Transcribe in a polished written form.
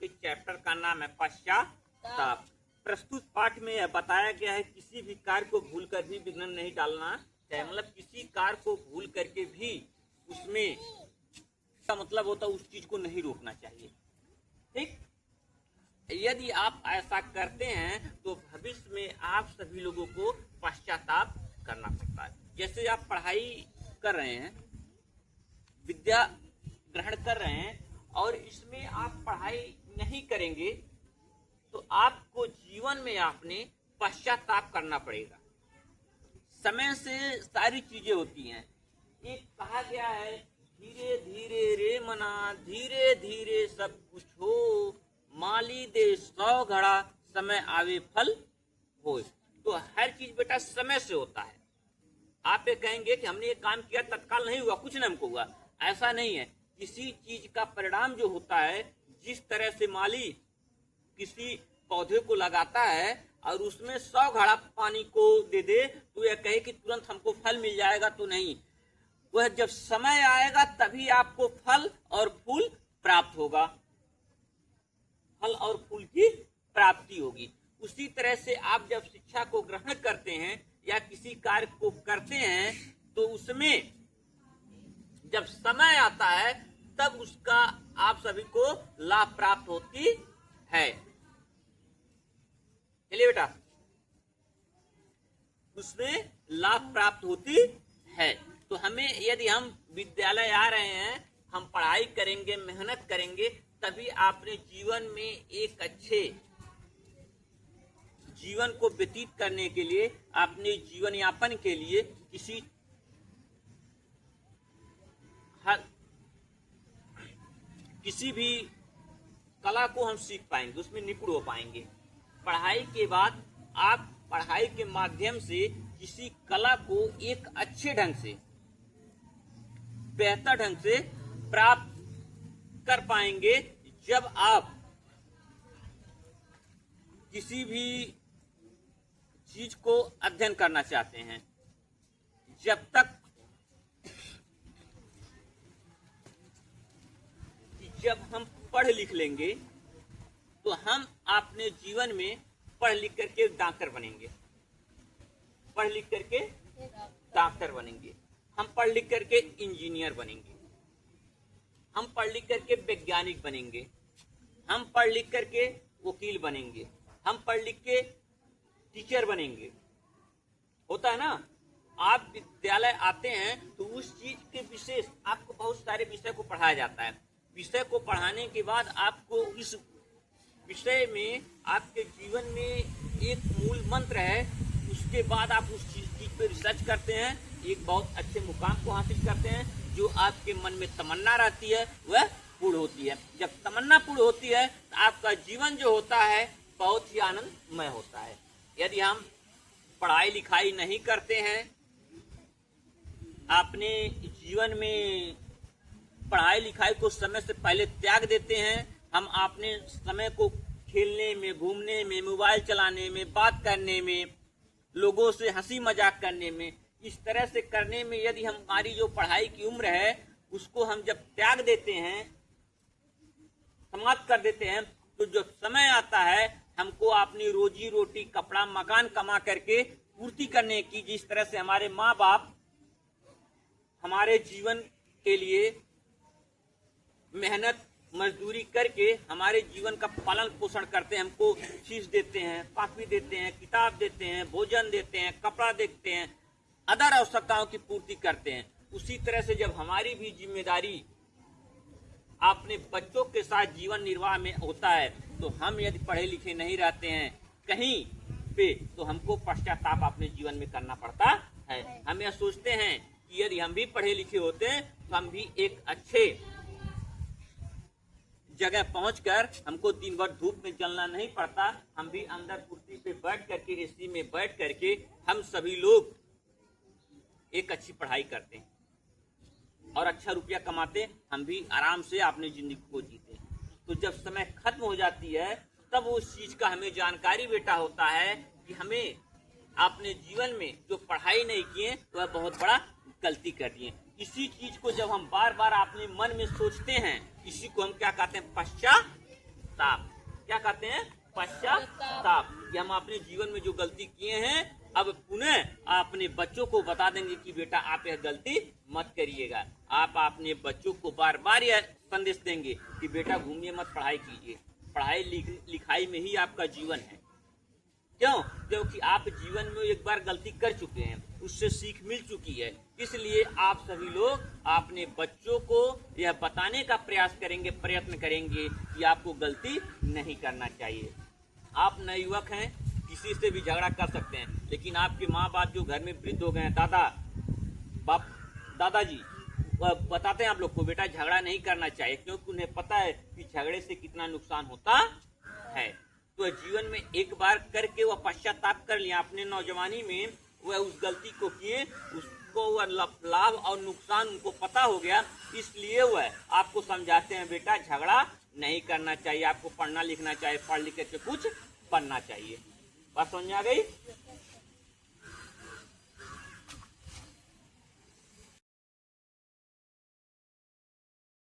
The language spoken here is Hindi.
आपके चैप्टर का नाम है पश्चाताप। प्रस्तुत पाठ में यह बताया गया है किसी भी कार्य को भूल कर भी विघ्न नहीं डालना चाहिए। मतलब किसी कार्य को भूल करके भी उसमें का मतलब होता है उस चीज को नहीं रोकना चाहिए। ठीक, यदि आप ऐसा करते हैं तो भविष्य में आप सभी लोगों को पश्चाताप करना पड़ता है। जैसे आप पढ़ाई कर रहे हैं, विद्या ग्रहण कर रहे हैं और इसमें आप पढ़ाई नहीं करेंगे तो आपको जीवन में आपने पश्चाताप करना पड़ेगा। समय से सारी चीजें होती हैं। एक कहा गया है, धीरे धीरे रे मना, धीरे धीरे सब कुछ हो, माली दे 100 घड़ा, समय आवे फल हो। तो हर चीज बेटा समय से होता है। आप ये कहेंगे कि हमने ये काम किया तत्काल नहीं हुआ, कुछ नहीं हमको हुआ, ऐसा नहीं है। किसी चीज का परिणाम जो होता है, जिस तरह से माली किसी पौधे को लगाता है और उसमें 100 घड़ा पानी को दे दे तो यह कहे कि तुरंत हमको फल मिल जाएगा, तो नहीं। वह जब समय आएगा तभी आपको फल और फूल प्राप्त होगा, फल और फूल की प्राप्ति होगी। उसी तरह से आप जब शिक्षा को ग्रहण करते हैं या किसी कार्य को करते हैं तो उसमें जब समय आता है तब उसका आप सभी को लाभ प्राप्त होती है। चलिए बेटा, उसमें लाभ प्राप्त होती है। तो हमें, यदि हम विद्यालय आ रहे हैं, हम पढ़ाई करेंगे, मेहनत करेंगे, तभी आपने जीवन में एक अच्छे जीवन को व्यतीत करने के लिए, अपने जीवन यापन के लिए किसी भी कला को हम सीख पाएंगे, उसमें निपुण हो पाएंगे। पढ़ाई के बाद आप पढ़ाई के माध्यम से किसी कला को एक अच्छे ढंग से, बेहतर ढंग से प्राप्त कर पाएंगे। जब आप किसी भी चीज को अध्ययन करना चाहते हैं, जब तक जब हम पढ़ लिख लेंगे तो हम अपने जीवन में पढ़ लिख करके डॉक्टर बनेंगे, पढ़ लिख करके डॉक्टर बनेंगे, हम पढ़ लिख करके इंजीनियर बनेंगे, हम पढ़ लिख करके वैज्ञानिक बनेंगे, हम पढ़ लिख करके वकील बनेंगे, हम पढ़ लिख के टीचर बनेंगे। होता है ना, आप विद्यालय आते हैं तो उस चीज के विशेष आपको बहुत सारे विषय को पढ़ाया जाता है। विषय को पढ़ाने के बाद आपको इस विषय में आपके जीवन में एक मूल मंत्र है, उसके बाद आप उस चीज पे रिसर्च करते हैं, एक बहुत अच्छे मुकाम को हासिल करते हैं। जो आपके मन में तमन्ना रहती है वह पूर्ण होती है। जब तमन्ना पूर्ण होती है तो आपका जीवन जो होता है बहुत ही आनंदमय होता है। यदि हम पढ़ाई लिखाई नहीं करते हैं, अपने जीवन में पढ़ाई लिखाई को समय से पहले त्याग देते हैं, हम अपने समय को खेलने में, घूमने में, मोबाइल चलाने में, बात करने में, लोगों से हंसी मजाक करने में, इस तरह से करने में यदि हमारी जो पढ़ाई की उम्र है उसको हम जब त्याग देते हैं, समाप्त कर देते हैं, तो जब समय आता है हमको अपनी रोजी रोटी, कपड़ा, मकान कमा करके पूर्ति करने की, जिस तरह से हमारे माँ बाप हमारे जीवन के लिए मेहनत मजदूरी करके हमारे जीवन का पालन पोषण करते हैं, हमको फीस देते हैं, कॉपी देते हैं, किताब देते हैं, भोजन देते हैं, कपड़ा देते हैं, अदर आवश्यकताओं की पूर्ति करते हैं। उसी तरह से जब हमारी भी जिम्मेदारी अपने बच्चों के साथ जीवन निर्वाह में होता है तो हम यदि पढ़े लिखे नहीं रहते हैं कहीं पे तो हमको पश्चाताप अपने जीवन में करना पड़ता है। हम यह सोचते हैं कि यदि हम भी पढ़े लिखे होते हैं तो हम भी एक अच्छे जगह पहुंचकर हमको दिन भर धूप में जलना नहीं पड़ता, हम भी अंदर कुर्सी पे बैठ करके, एसी में बैठ करके हम सभी लोग एक अच्छी पढ़ाई करते हैं और अच्छा रुपया कमाते, हम भी आराम से अपनी जिंदगी को जीते। तो जब समय खत्म हो जाती है तब उस चीज का हमें जानकारी बेटा होता है कि हमें अपने जीवन में जो पढ़ाई नहीं किए वह बहुत बड़ा गलती कर दिए। इसी चीज को जब हम बार बार अपने मन में सोचते हैं, इसी को हम क्या कहते हैं, पश्चाताप। क्या कहते हैं? पश्चाताप। कि हम अपने जीवन में जो गलती किए हैं अब पुनः अपने बच्चों को बता देंगे कि बेटा आप यह गलती मत करिएगा। आप अपने बच्चों को बार बार यह संदेश देंगे कि बेटा घूमिए मत, पढ़ाई कीजिए। पढ़ाई लिखाई में ही आपका जीवन है। क्यों? क्योंकि आप जीवन में एक बार गलती कर चुके हैं, उससे सीख मिल चुकी है। इसलिए आप सभी लोग अपने बच्चों को यह बताने का प्रयास करेंगे, प्रयत्न करेंगे कि आपको गलती नहीं करना चाहिए। आप नए युवक हैं, किसी से भी झगड़ा कर सकते हैं, लेकिन आपके माँ बाप जो घर में वृद्ध हो गए हैं, दादाजी बताते हैं आप लोग को बेटा झगड़ा नहीं करना चाहिए, क्योंकि उन्हें पता है कि झगड़े से कितना नुकसान होता है। तो जीवन में एक बार करके वह पश्चाताप कर लिया, अपने नौजवानी में वह उस गलती को किए, उसको वह लाभ और नुकसान उनको पता हो गया, इसलिए वह आपको समझाते हैं बेटा झगड़ा नहीं करना चाहिए, आपको पढ़ना लिखना चाहिए, पढ़ लिख के कुछ बनना चाहिए। बात समझ में आ गई?